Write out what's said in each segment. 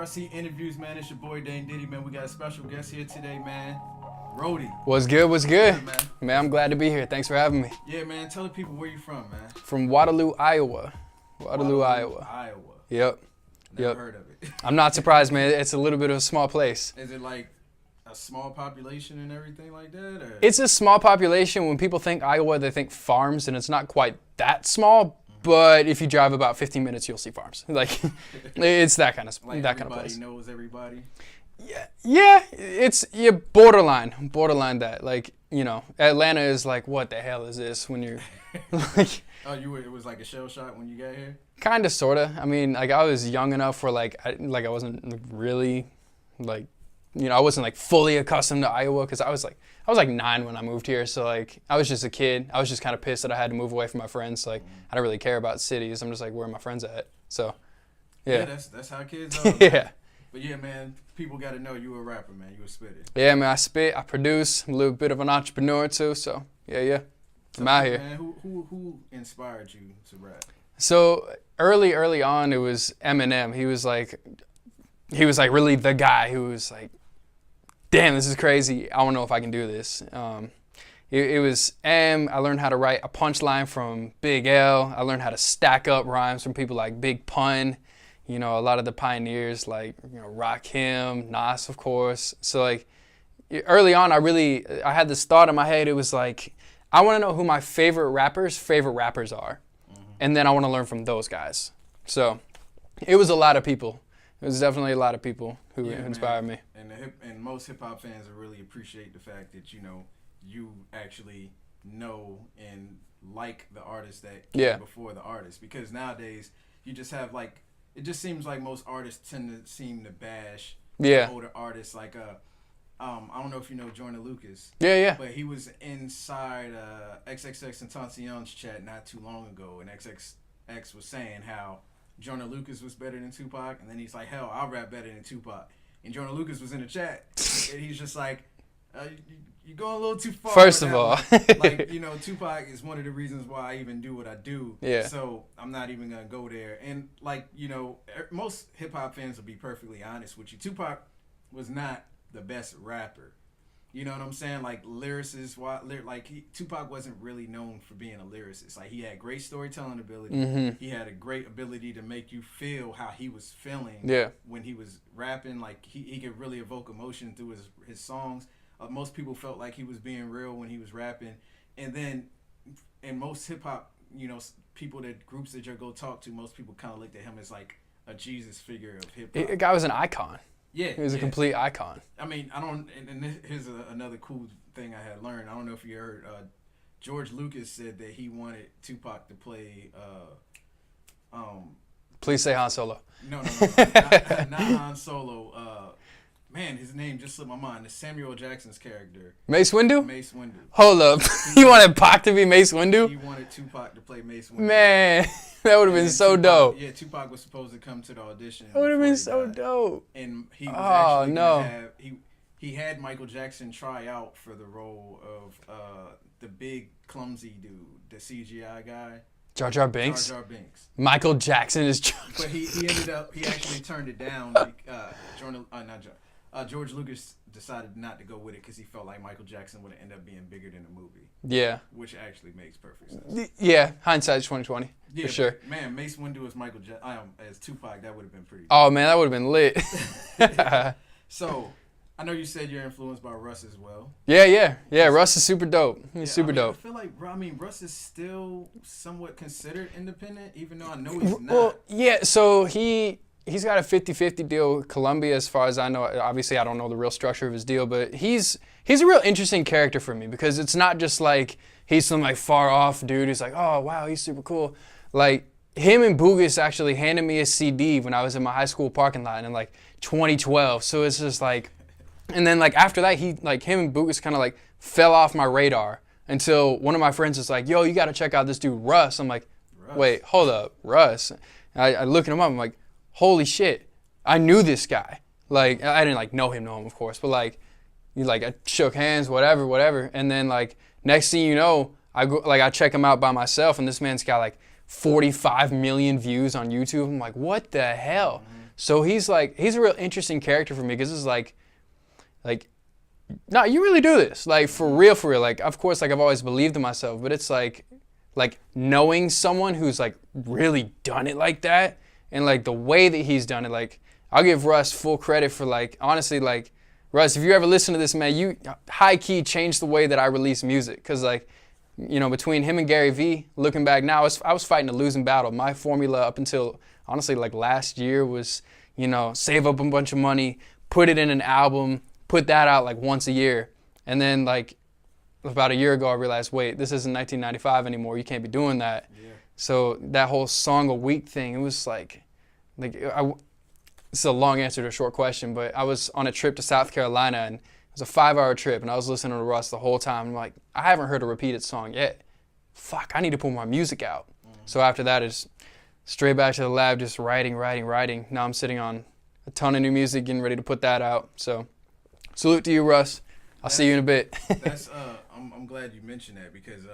RC Interviews, man. It's your boy Dane Diddy, man. We got a special guest here today, man. Rotey. What's good? What's good? Man. Man, I'm glad to be here. Thanks for having me. Yeah, man. Tell the people where you from, man. From Waterloo, Iowa. Waterloo, Iowa. Yep. Never heard of it. I'm not surprised, man. It's a little bit of a small place. Is it like a small population and everything like that? Or? It's a small population. When people think Iowa, they think farms, and it's not quite that small. But if you drive about 15 minutes, you'll see farms. Like, it's that kind of like that kind of place. Everybody knows everybody. Yeah. It's borderline that. Like, you know, Atlanta is like, what the hell is this? When you're like, oh, it was like a shell shock when you got here. Kind of, sorta. I mean, like I was young enough where I wasn't really like, you know, I wasn't like fully accustomed to Iowa because I was like 9 when I moved here. So like I was just a kid. I was just kind of pissed that I had to move away from my friends. Like I don't really care about cities. I'm just like, where are my friends at? So yeah. That's how kids are. Yeah. But yeah, man, people got to know you a rapper, man. You a spitter. Yeah, man, I spit, I produce, I'm a little bit of an entrepreneur too. So yeah. I'm out here. Man, who inspired you to rap? So early on, it was Eminem. He was like really the guy who was like, damn, this is crazy. I don't know if I can do this. It was M. I learned how to write a punchline from Big L. I learned how to stack up rhymes from people like Big Pun. You know, a lot of the pioneers like, you know, Rakim, Nas, of course. So like early on, I had this thought in my head. It was like, I want to know who my favorite rappers are. And then I want to learn from those guys. So it was a lot of people. It was definitely a lot of people who inspired me. And most hip hop fans will really appreciate the fact that, you know, you actually know and like the artist that came before the artist. Because nowadays you just have like, it just seems like most artists tend to seem to bash older artists. Like I don't know if you know Joyner Lucas. Yeah. But he was inside XXX and Tentacion's chat not too long ago, and XXX was saying how Joyner Lucas was better than Tupac, and then he's like, hell, I'll rap better than Tupac. And Joyner Lucas was in the chat, and he's just like, you're going a little too far. First of all. Like, you know, Tupac is one of the reasons why I even do what I do. Yeah. So I'm not even going to go there. And, like, you know, most hip-hop fans will be perfectly honest with you. Tupac was not the best rapper. You know what I'm saying? Like lyricist, Tupac wasn't really known for being a lyricist. Like he had great storytelling ability. Mm-hmm. He had a great ability to make you feel how he was feeling when he was rapping. Like he could really evoke emotion through his songs. Most people felt like he was being real when he was rapping. And then in most hip hop, you know, groups that you go talk to, most people kind of looked at him as like a Jesus figure of hip hop. The guy was an icon. Yeah, he was a complete icon. I mean, here's another cool thing I had learned. I don't know if you heard. George Lucas said that he wanted Tupac to play. Please say Han Solo. No, not Han Solo. Man, his name just slipped my mind. It's Samuel Jackson's character. Mace Windu? Mace Windu. Hold up. You wanted Pac to be Mace Windu? He wanted Tupac to play Mace Windu. Man, that would have been so dope. Yeah, Tupac was supposed to come to the audition. That would have been so dope. And he was actually gonna have, he had Michael Jackson try out for the role of the big clumsy dude, the CGI guy. Jar Jar Binks? Jar Jar Binks. Michael Jackson is Jar Jar. But he actually turned it down. George Lucas decided not to go with it because he felt like Michael Jackson would end up being bigger than the movie. Yeah. Which actually makes perfect sense. Yeah, hindsight's 2020. Yeah, for sure. Man, Mace Windu as Tupac, that would have been pretty cool. Oh man, that would have been lit. So, I know you said you're influenced by Russ as well. Yeah. Russ is super dope. He's super dope. I feel like Russ is still somewhat considered independent, even though I know he's not. Well, yeah. So he's got a 50-50 deal with Columbia, as far as I know. Obviously, I don't know the real structure of his deal, but he's a real interesting character for me because it's not just like he's some like far off dude who's like, oh wow, he's super cool. Like him and Boogus actually handed me a CD when I was in my high school parking lot in like 2012. So it's just like, and then like after that, him and Boogus kind of like fell off my radar until one of my friends was like, yo, you got to check out this dude Russ. I'm like, wait, hold up, Russ. I look him up. I'm like, holy shit, I knew this guy. Like, I didn't like know him, of course, but like I shook hands, whatever. And then like next thing you know, I check him out by myself, and this man's got like 45 million views on YouTube. I'm like, what the hell? So he's a real interesting character for me because it's like, no, you really do this, like for real. Like, of course, like I've always believed in myself, but it's like knowing someone who's like really done it like that, and like the way that he's done it, like I'll give Russ full credit for like, honestly, like Russ, if you ever listen to this, man, you high key changed the way that I release music, cause like, you know, between him and Gary Vee, looking back now, I was fighting a losing battle. My formula up until honestly like last year was, you know, save up a bunch of money, put it in an album, put that out like once a year, and then like about a year ago, I realized, wait, this isn't 1995 anymore. You can't be doing that. Yeah. So that whole song a week thing, it was like it's a long answer to a short question, but I was on a trip to South Carolina, and it was a 5-hour trip, and I was listening to Russ the whole time. I'm like, I haven't heard a repeated song yet. Fuck, I need to put my music out. Mm-hmm. So after that, it's straight back to the lab, just writing. Now I'm sitting on a ton of new music, getting ready to put that out. So salute to you, Russ. I'll see you in a bit. I'm glad you mentioned that, because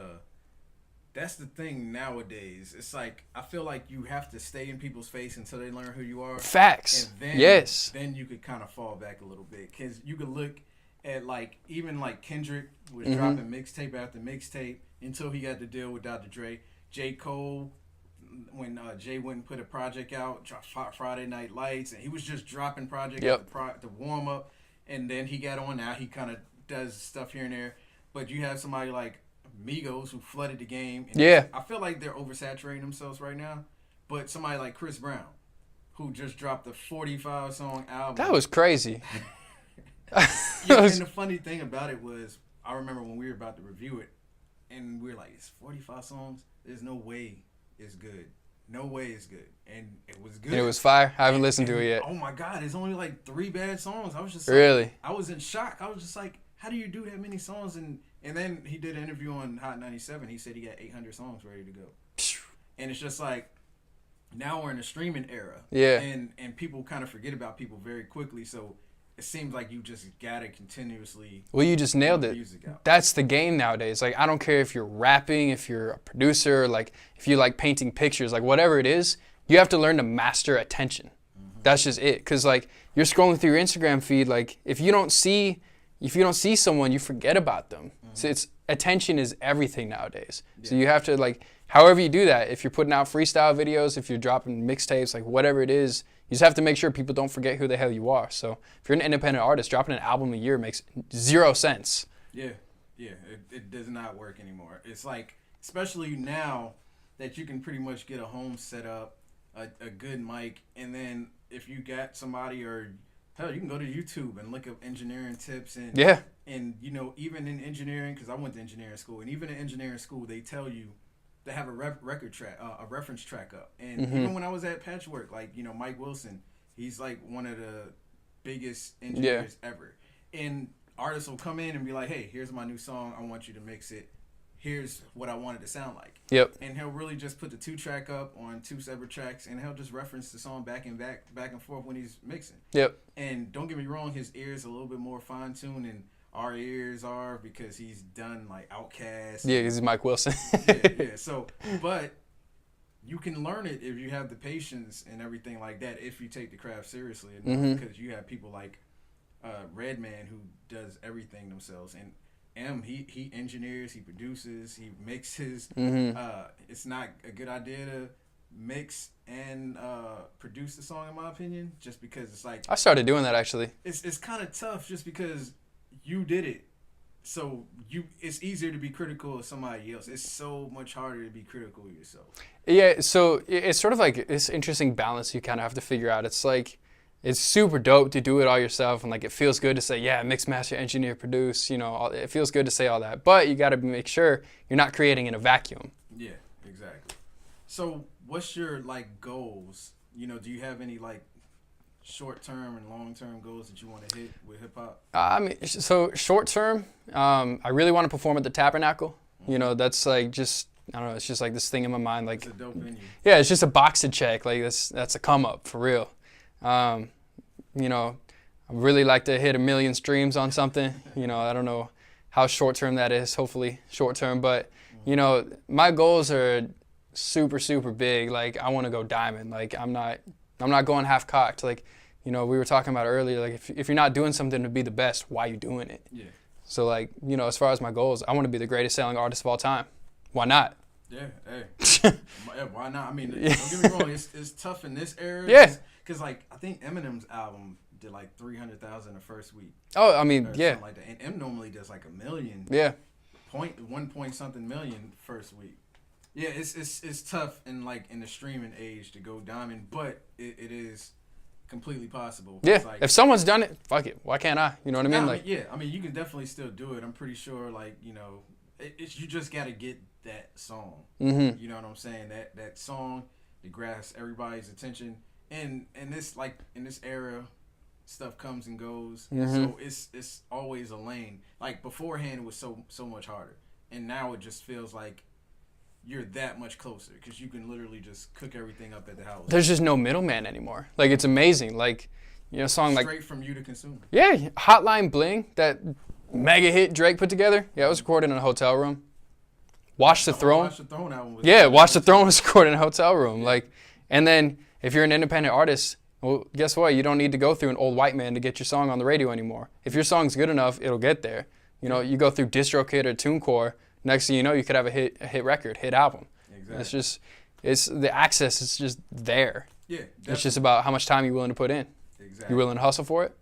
that's the thing nowadays. It's like, I feel like you have to stay in people's face until they learn who you are. Facts. And then, yes. Then you could kind of fall back a little bit, because you could look at like, even like Kendrick was dropping mixtape after mixtape until he got to deal with Dr. Dre. J. Cole, when Jay went and put a project out, dropped Friday Night Lights, and he was just dropping project after the warm up, and then he got on. Now he kind of does stuff here and there, but you have somebody like Migos who flooded the game. And I feel like they're oversaturating themselves right now. But somebody like Chris Brown, who just dropped a 45-song album. That was crazy. And the funny thing about it was, I remember when we were about to review it, and we were like, it's 45 songs? There's no way it's good. No way it's good. And it was good. And it was fire? I haven't listened to it yet. Oh my God, there's only like 3 bad songs. I was just really? I was in shock. I was just like, how do you do that many songs? And then he did an interview on Hot 97. He said he got 800 songs ready to go. And it's just like, now we're in a streaming era. Yeah. And people kind of forget about people very quickly. So it seems like you just gotta continuously. Well, you just nailed it. That's the game nowadays. Like, I don't care if you're rapping, if you're a producer, like if you like painting pictures, like whatever it is, you have to learn to master attention. Mm-hmm. That's just it. Cause like you're scrolling through your Instagram feed, like if you don't see someone, you forget about them. Mm-hmm. So attention is everything nowadays. Yeah. So you have to, like, however you do that, if you're putting out freestyle videos, if you're dropping mixtapes, like whatever it is, you just have to make sure people don't forget who the hell you are. So if you're an independent artist, dropping an album a year makes 0 sense. Yeah. It does not work anymore. It's like, especially now that you can pretty much get a home set up, a good mic, and then if you got somebody, or hell, you can go to YouTube and look up engineering tips. And and you know, even in engineering, because I went to engineering school, and even in engineering school, they tell you they have a record track, a reference track up. And even when I was at Patchwork, like, you know, Mike Wilson, he's like one of the biggest engineers ever. And artists will come in and be like, hey, here's my new song. I want you to mix it. Here's what I want it to sound like. Yep. And he'll really just put the 2-track up on 2 separate tracks, and he'll just reference the song back and forth when he's mixing. Yep. And don't get me wrong, his ears a little bit more fine-tuned than our ears are, because he's done like Outkast. Yeah, because he's Mike Wilson. yeah. So, but you can learn it if you have the patience and everything like that, if you take the craft seriously enough, because you have people like Redman, who does everything themselves, and he engineers, he produces, he mixes. It's not a good idea to mix and produce the song, in my opinion, just because it's like, I started doing that actually. It's kind of tough just because you did it, so it's easier to be critical of somebody else. It's so much harder to be critical of yourself. Yeah, so it's sort of like this interesting balance you kind of have to figure out. It's like, it's super dope to do it all yourself, and like it feels good to say, yeah, mix, master, engineer, produce, you know, it feels good to say all that, but you got to make sure you're not creating in a vacuum. Yeah, exactly. So what's your like goals? You know, do you have any like short-term and long-term goals that you want to hit with hip-hop? I mean, so short-term, I really want to perform at the Tabernacle. You know, that's like just, I don't know, it's just like this thing in my mind. Like, it's a dope venue. Yeah, it's just a box to check. Like, that's a come-up, for real. You know, I really like to hit 1 million streams on something. You know, I don't know how short-term that is, hopefully short-term. But, you know, my goals are super, super big. Like, I want to go diamond. Like, I'm not I'm not going half-cocked. Like, you know, we were talking about earlier, like, if you're not doing something to be the best, why are you doing it? Yeah. So, like, you know, as far as my goals, I want to be the greatest selling artist of all time. Why not? Yeah, hey. Yeah, why not? I mean, don't get me wrong, it's tough in this era. Yeah. Because, like, I think Eminem's album did, like, 300,000 the first week. Oh, I mean, yeah. Like that. And M normally does, like, 1 million. Yeah. 1 point something million first week. Yeah, it's tough in, like, in the streaming age to go diamond, but it is completely possible. Yeah, like, if someone's done it, fuck it. Why can't I? You know what I mean? Like, yeah, I mean, you can definitely still do it. I'm pretty sure, like, you know, you just got to get that song. mm-hmm. You know what I'm saying? That song to grasp everybody's attention. And this, like, in this era, stuff comes and goes. Mm-hmm. So it's always a lane. Like, beforehand, it was so much harder. And now it just feels like you're that much closer because you can literally just cook everything up at the house. There's just no middleman anymore. Like, it's amazing. Like, you know, a song like... Straight from you to consumer. Yeah, Hotline Bling, that mega hit Drake put together. Yeah, it was recorded in a hotel room. Watch the Throne. Watch the Throne album. Yeah, Watch the Throne was recorded in a hotel room. Yeah. Like, and then if you're an independent artist, well, guess what? You don't need to go through an old white man to get your song on the radio anymore. If your song's good enough, it'll get there. You know, you go through DistroKid or TuneCore, next thing you know, you could have a hit record, hit album. Exactly. It's the access is just there. Yeah, definitely. It's just about how much time you're willing to put in. Exactly. You willing to hustle for it?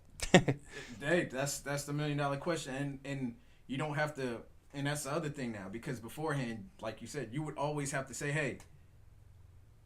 Hey, that's the $1 million question, and you don't have to. And that's the other thing now, because beforehand, like you said, you would always have to say, "Hey,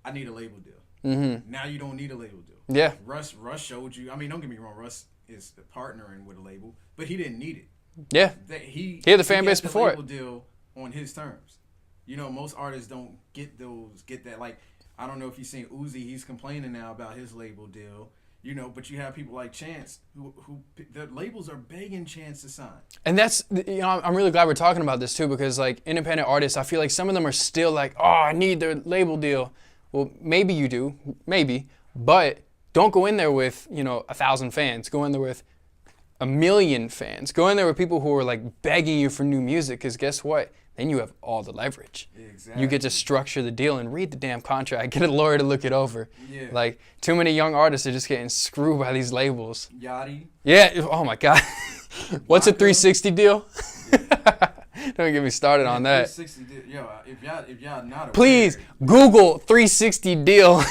I need a label deal." Mm-hmm. Now you don't need a label deal. Yeah. Russ showed you. I mean, don't get me wrong. Russ is partnering with a label, but he didn't need it. Yeah. He had the fan base before it. Label deal on his terms. You know, most artists don't get that. Like, I don't know if you've seen Uzi. He's complaining now about his label deal. You know, but you have people like Chance who the labels are begging Chance to sign. And that's, you know, I'm really glad we're talking about this too, because like independent artists, I feel like some of them are still like, oh, I need their label deal. Well, maybe you do, maybe, but don't go in there with, you know, 1,000 fans. Go in there with 1 million fans. Go in there with people who are like begging you for new music, because guess what? Then you have all the leverage. Exactly. You get to structure the deal and read the damn contract. Get a lawyer to look it over. Yeah. Like, too many young artists are just getting screwed by these labels. Yachty. Yeah. Oh, my God. What's a 360 deal? Yeah. Don't get me started on that. 360 deal. Yo, if y'all not Please, aware, Google 360 deal.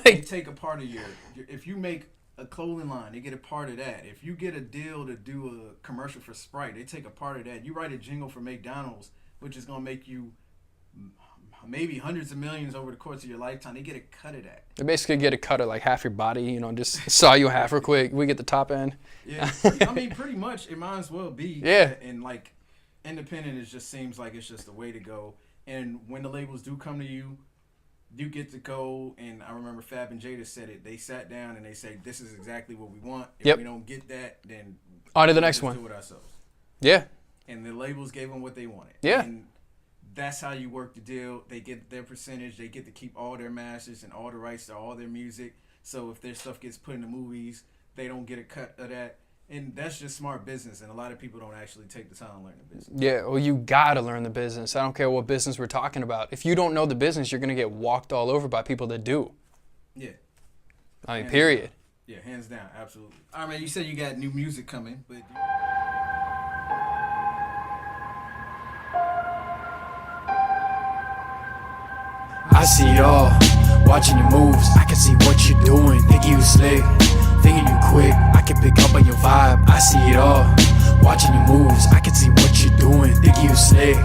they take a part of your if you make a clothing line, they get a part of that. If you get a deal to do a commercial for Sprite, they take a part of that. You write a jingle for McDonald's, which is going to make you maybe hundreds of millions over the course of your lifetime. They get a cut of that. They basically get a cut of like half your body, you know, just saw you half real quick. We get the top end. Yeah, I mean, pretty much it might as well be. Yeah. And like independent, it just seems like it's just the way to go. And when the labels do come to you, you get to go. And I remember Fab and Jada said it. They sat down and they said, "This is exactly what we want. If we don't get that, then on to the next one. Do it ourselves." Yeah. And the labels gave them what they wanted. Yeah. And that's how you work the deal. They get their percentage. They get to keep all their masters and all the rights to all their music. So if their stuff gets put in the movies, they don't get a cut of that. And that's just smart business. And a lot of people don't actually take the time to learn the business. Yeah, well, you got to learn the business. I don't care what business we're talking about. If you don't know the business, you're going to get walked all over by people that do. Yeah. I mean, period. Yeah, hands down. Absolutely. All right, man, you said you got new music coming, but... I see it all, watching your moves, I can see what you're doing. Thinking you slick, thinking you quick, I can pick up on your vibe. I see it all, watching your moves, I can see what you're doing. Thinking you slick,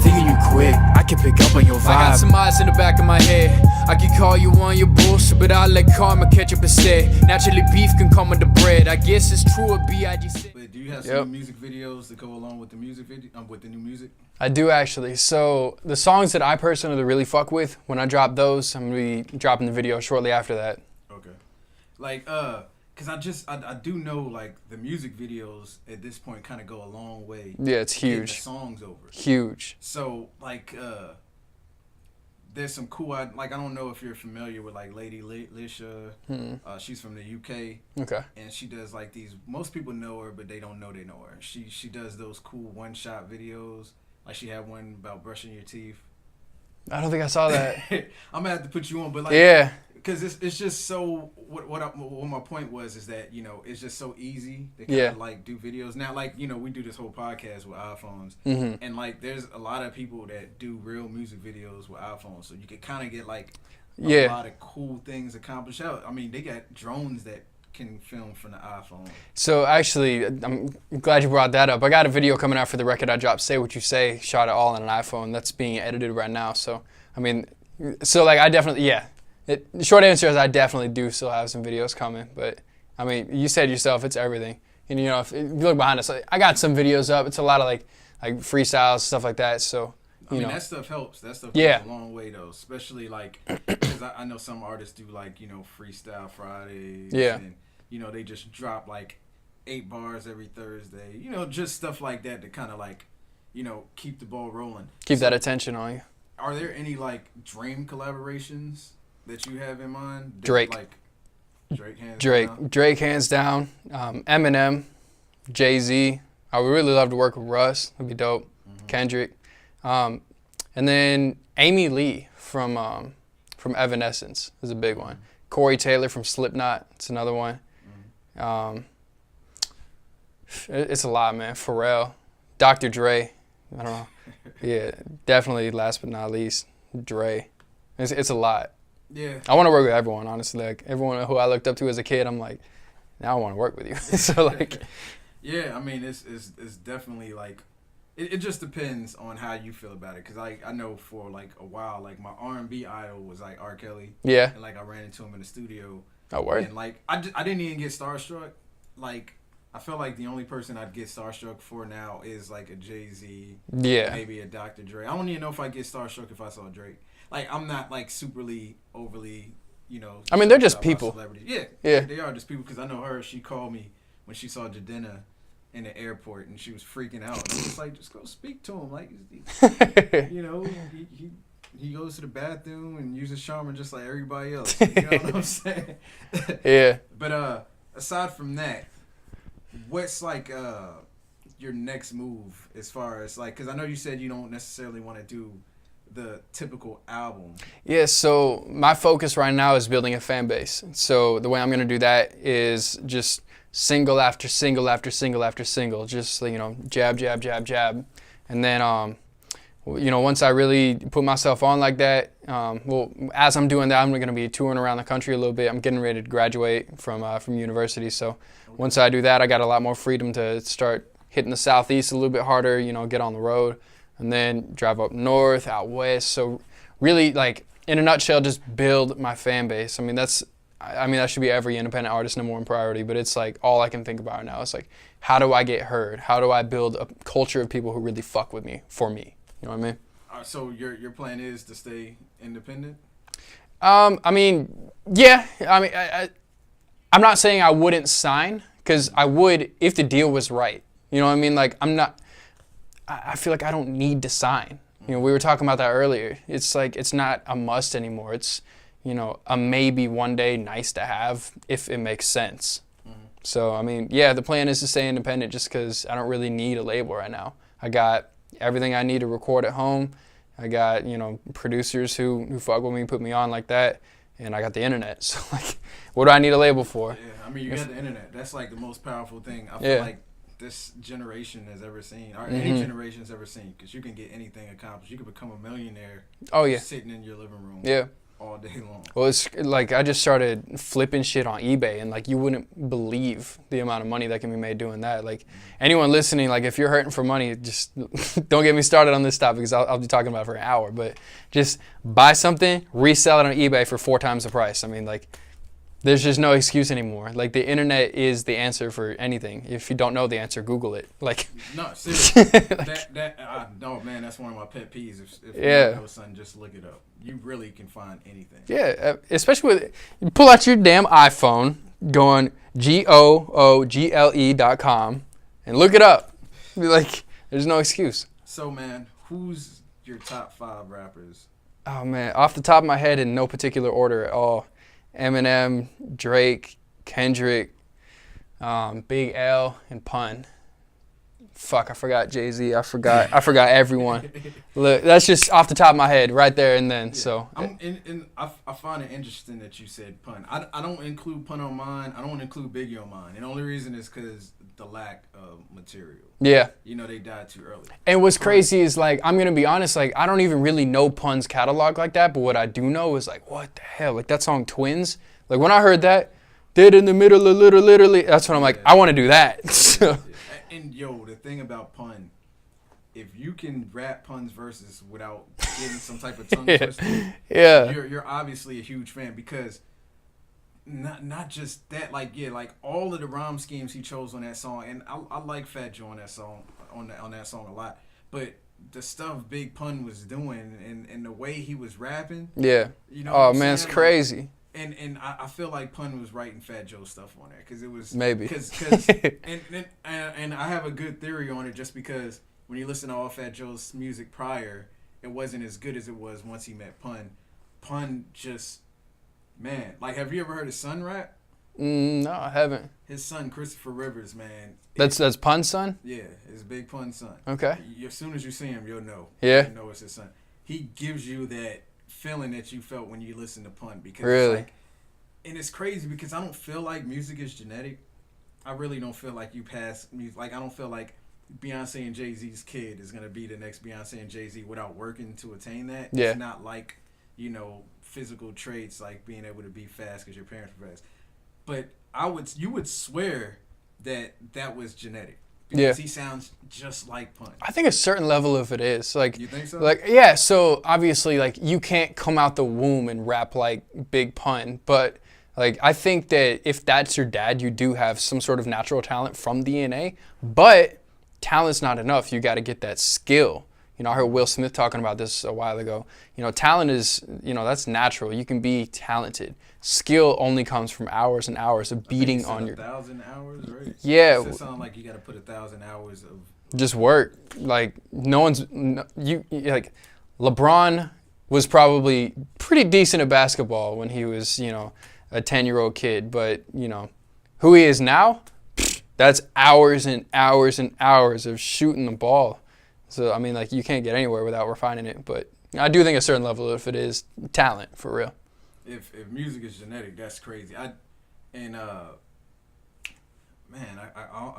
thinking you quick, I can pick up on your vibe. I got some eyes in the back of my head, I can call you on your bullshit, but I'll let karma catch up instead. Naturally beef can come with the bread, I guess it's true what B.I.G. said. But do you have some music videos that go along with the music video, with the new music? I do actually. So the songs that I personally really fuck with, when I drop those, I'm gonna be dropping the video shortly after that. Okay. Like, cause I do know like the music videos at this point kind of go a long way. Yeah, it's huge. Getting the songs over. Huge. So like, there's some cool. I don't know if you're familiar with like Lady Lisha. She's from the UK. Okay. And she does like these. Most people know her, but they don't know they know her. She does those cool one-shot videos. Like she had one about brushing your teeth. I don't think I saw that. I'm gonna have to put you on, but like, yeah, because it's just so. What my point was is that it's just so easy to kind of like do videos now. Like we do this whole podcast with iPhones, and like there's a lot of people that do real music videos with iPhones, so you can kind of get like a lot of cool things accomplished. I mean, they got drones that can film from the iPhone. So actually, I'm glad you brought that up. I got a video coming out for the record I dropped, Say What You Say, shot it all on an iPhone. That's being edited right now. So I mean, like I definitely the short answer is I definitely do still have some videos coming, but I mean, you said yourself, it's everything. And if you look behind us, I got some videos up. It's a lot of like freestyles, stuff like that. So I mean, that stuff helps. That stuff goes a long way though, especially like because I know some artists do like Freestyle Fridays. And, they just drop like 8 bars every Thursday. Just stuff like that to kind of like keep the ball rolling. Keep that attention on you. Are there any like dream collaborations that you have in mind? Drake. Like Drake hands down? Drake hands down. Eminem, Jay-Z. I would really love to work with Russ. That'd be dope. Kendrick. And then Amy Lee from Evanescence is a big one. Corey Taylor from Slipknot. It's another one. It's a lot, man. Pharrell. Dr. Dre. I don't know. Yeah, definitely last but not least, Dre. It's a lot. Yeah. I want to work with everyone, honestly. Like everyone who I looked up to as a kid, I'm like, now I want to work with you. So like, yeah, I mean, it's definitely like, it just depends on how you feel about it. Cause I know for like a while, like my R&B idol was like R. Kelly. Yeah. And like I ran into him in the studio. Oh, word. And like I didn't even get starstruck. Like I feel like the only person I'd get starstruck for now is like a Jay-Z. Yeah. Maybe a Dr. Dre. I don't even know if I'd get starstruck if I saw Drake. Like I'm not like superly overly, I mean, they're just people. Yeah. Yeah. They are just people because I know her. She called me when she saw Jadena in the airport and she was freaking out. And I was like, just go speak to him. Like, he goes to the bathroom and uses Charmin just like everybody else. You know what I'm saying? Yeah. But aside from that, what's like your next move as far as like, because I know you said you don't necessarily want to do the typical album. Yeah, so my focus right now is building a fan base. So the way I'm going to do that is just single after single after single after single, just jab, jab, jab, jab. And then, once I really put myself on like that, as I'm doing that, I'm going to be touring around the country a little bit. I'm getting ready to graduate from university. So once I do that, I got a lot more freedom to start hitting the Southeast a little bit harder, get on the road. And then drive up north, out west. So really, like, in a nutshell, just build my fan base. I mean, that should be every independent artist's number one priority, but it's like all I can think about now. It's like, how do I get heard? How do I build a culture of people who really fuck with me, for me? You know what I mean? So your plan is to stay independent? I mean, yeah. I mean, I'm not saying I wouldn't sign, because I would if the deal was right. You know what I mean? Like, I feel like I don't need to sign. We were talking about that earlier. It's like, it's not a must anymore. It's, a maybe one day nice to have if it makes sense. So, I mean, yeah, the plan is to stay independent just because I don't really need a label right now. I got everything I need to record at home. I got, producers who fuck with me, put me on like that. And I got the internet. So, like, what do I need a label for? Yeah, I mean, you got the internet. That's like the most powerful thing. I feel like this generation has ever seen, or any generation has ever seen, because you can get anything accomplished. You can become a millionaire sitting in your living room all day long. Well, it's like I just started flipping shit on eBay, and like you wouldn't believe the amount of money that can be made doing that. Like anyone listening, like if you're hurting for money, just don't get me started on this topic because I'll be talking about it for an hour. But just buy something, resell it on eBay for 4 times the price. I mean, like, there's just no excuse anymore. Like, the internet is the answer for anything. If you don't know the answer, Google it. Like, no, seriously. No, man, that's one of my pet peeves. If you don't know something, just look it up. You really can find anything. Yeah, especially with, you pull out your damn iPhone, go on google.com, and look it up. Like, there's no excuse. So, man, who's your top 5 rappers? Oh, man, off the top of my head, in no particular order at all. Eminem, Drake, Kendrick, Big L, and Pun. Fuck, I forgot Jay-Z. I forgot everyone. Look, that's just off the top of my head right there and then. Yeah. So I find it interesting that you said Pun. I don't include Pun on mine. I don't include Biggie on mine. And the only reason is because the lack of material. Yeah. You know, they died too early. And what's crazy is, like, I'm going to be honest, like, I don't even really know Pun's catalog like that, but what I do know is, like, what the hell? Like, that song Twins, like, when I heard that, dead in the middle of literally, that's when I'm like, I want to do that. So. And, yo, the thing about Pun, if you can rap Pun's verses without getting some type of tongue twister, you're obviously a huge fan, because not just that, like, like all of the rhyme schemes he chose on that song, and I like Fat Joe on that song a lot, but the stuff Big Pun was doing and the way he was rapping, you know, oh man, it's crazy. And I feel like Pun was writing Fat Joe stuff on there, because it was because and I have a good theory on it, just because when you listen to all Fat Joe's music prior, it wasn't as good as it was once he met Pun. Pun just, man, like, have you ever heard his son rap? No, I haven't. His son, Christopher Rivers, man. That's Pun's son? Yeah, it's Big Pun's son. Okay. As soon as you see him, you'll know. Yeah. You know it's his son. He gives you that feeling that you felt when you listen to Pun, because really? It's like, and it's crazy because I don't feel like music is genetic. I really don't feel like you pass music. Like, I don't feel like Beyonce and Jay-Z's kid is going to be the next Beyonce and Jay-Z without working to attain that. Yeah. It's not like, you know, physical traits like being able to be fast because your parents were fast. But you would swear that was genetic. Because he sounds just like Pun. I think a certain level of it is. Like, you think so? Like, yeah, so obviously, like, you can't come out the womb and rap like Big Pun, but, like, I think that if that's your dad, you do have some sort of natural talent from DNA, but talent's not enough. You got to get that skill. You know, I heard Will Smith talking about this a while ago. You know, talent is, you know, that's natural. You can be talented. Skill only comes from hours and hours of beating on your... 1,000 hours, right? Yeah. It sounds like you got to put 1,000 hours of... Just work. Like, like, LeBron was probably pretty decent at basketball when he was, you know, a 10-year-old kid. But, you know, who he is now, that's hours and hours and hours of shooting the ball. So, I mean, like, you can't get anywhere without refining it. But I do think a certain level, if it is talent, for real. If music is genetic, that's crazy. I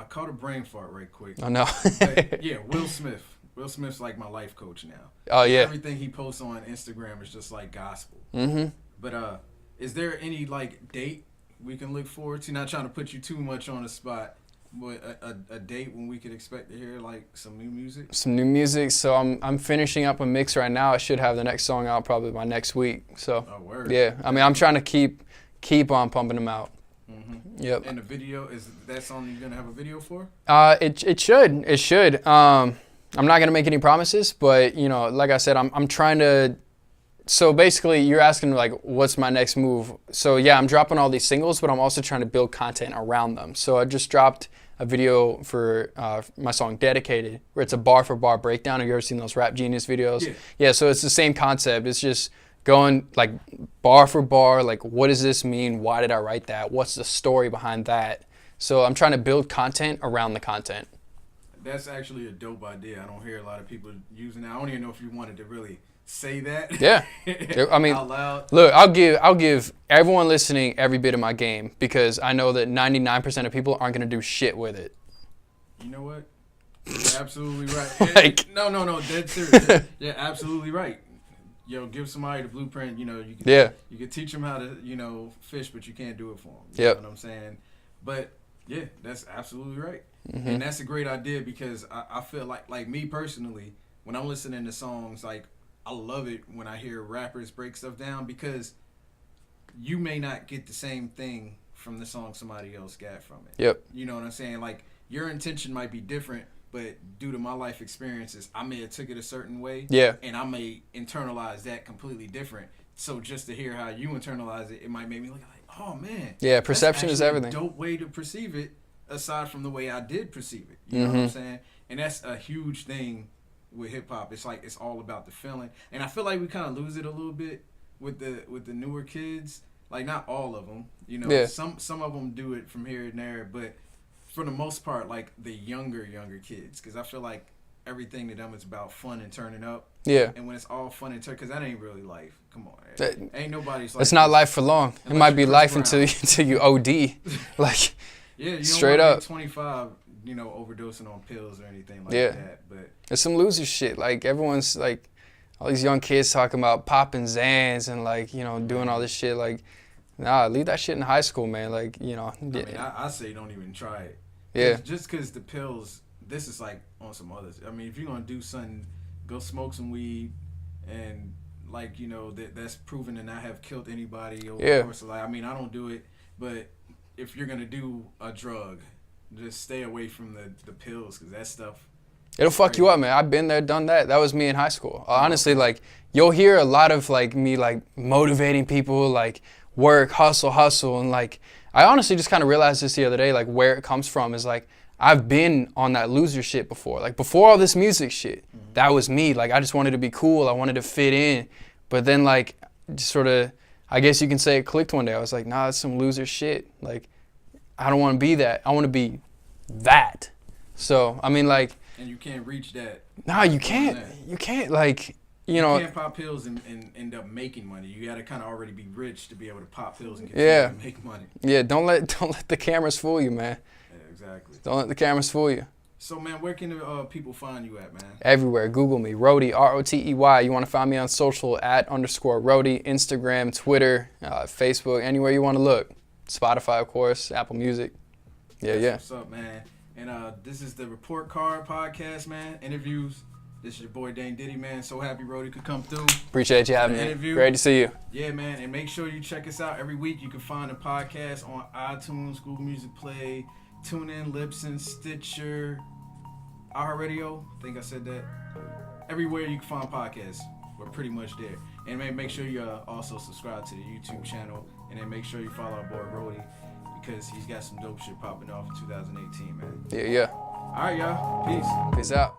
caught a brain fart right quick. Oh, no. But, yeah, Will Smith. Will Smith's like my life coach now. Oh, yeah. Everything he posts on Instagram is just like gospel. Mm-hmm. But is there any, like, date we can look forward to? Not trying to put you too much on the spot, but a date when we could expect to hear, like, some new music? Some new music. So I'm finishing up a mix right now. I should have the next song out probably by next week. So, yeah. I mean, I'm trying to keep on pumping them out. Mm-hmm. Yep. And the video, is that song you're going to have a video for? It should. I'm not going to make any promises, but, you know, like I said, I'm trying to... So basically, you're asking, like, what's my next move? So, yeah, I'm dropping all these singles, but I'm also trying to build content around them. So I just dropped a video for my song Dedicated, where it's a bar-for-bar breakdown. Have you ever seen those Rap Genius videos? Yeah, so it's the same concept. It's just going, like, bar for bar, like, what does this mean? Why did I write that? What's the story behind that? So I'm trying to build content around the content. That's actually a dope idea. I don't hear a lot of people using that. I don't even know if you wanted to really say that. Yeah. I mean, out loud. Look, I'll give everyone listening every bit of my game, because I know that 99% of people aren't going to do shit with it. You know what? You're absolutely right. Like, no, dead serious. You're absolutely right. Yo, give somebody the blueprint. You know, you can teach them how to, you know, fish, but you can't do it for them. You know what I'm saying? But yeah, that's absolutely right. Mm-hmm. And that's a great idea, because I feel like me personally, when I'm listening to songs, like, I love it when I hear rappers break stuff down, because you may not get the same thing from the song somebody else got from it. Yep. You know what I'm saying? Like, your intention might be different, but due to my life experiences, I may have took it a certain way. Yeah. And I may internalize that completely different. So just to hear how you internalize it, it might make me look like, oh man. Yeah, perception is everything. A dope way to perceive it, aside from the way I did perceive it. You know what I'm saying? And that's a huge thing with hip hop. It's like, it's all about the feeling. And I feel like we kind of lose it a little bit with the newer kids. Like, not all of them, you know. Yeah. Some of them do it from here and there, but for the most part, like the younger kids, because I feel like everything to them is about fun and turning up. Yeah. And when it's all fun and turn, because that ain't really life. Come on, ain't nobody's. It's not life for long. It might be life until you OD, like. Yeah, you straight don't up. 25, overdosing on pills or anything like that. But it's some loser shit. Like everyone's like, all these young kids talking about popping Xans and like doing all this shit. Like, nah, leave that shit in high school, man. Like I mean, I say don't even try it. Yeah. Just because the pills, this is like on some others. I mean, if you're gonna do something, go smoke some weed, and like that's proven to not have killed anybody over the course of life. I mean, I don't do it, but if you're gonna do a drug, just stay away from the pills, because that stuff. It'll fuck you up, man. I've been there, done that. That was me in high school. Honestly, like you'll hear a lot of like me like motivating people, like work, hustle, and like I honestly just kind of realized this the other day, like where it comes from is like I've been on that loser shit before. Like before all this music shit, that was me. Like I just wanted to be cool. I wanted to fit in, but then like just sort of. I guess you can say it clicked one day. I was like, nah, that's some loser shit. Like, I don't want to be that. I want to be that. So, I mean, like. And you can't reach that. Nah, you can't. You can't, like, You can't pop pills and end up making money. You got to kind of already be rich to be able to pop pills and continue to make money. Yeah, don't let the cameras fool you, man. Yeah, exactly. Don't let the cameras fool you. So, man, where can people find you at, man? Everywhere. Google me. Rotey, R-O-T-E-Y. You want to find me on social @_Rotey, Instagram, Twitter, Facebook, anywhere you want to look. Spotify, of course, Apple Music. Yeah. What's up, man? And this is the Report Card Podcast, man. Interviews. This is your boy Dane Diddy, man. So happy Rotey could come through. Appreciate you having me. Interview. Great to see you. Yeah, man. And make sure you check us out every week. You can find the podcast on iTunes, Google Music Play, TuneIn, Libsyn, Stitcher, iHeart Radio. I think I said that. Everywhere you can find podcasts, we're pretty much there. And make sure you also subscribe to the YouTube channel. And then make sure you follow our boy Rotey, because he's got some dope shit popping off in 2018, man. Yeah. All right, y'all. Peace. Peace out.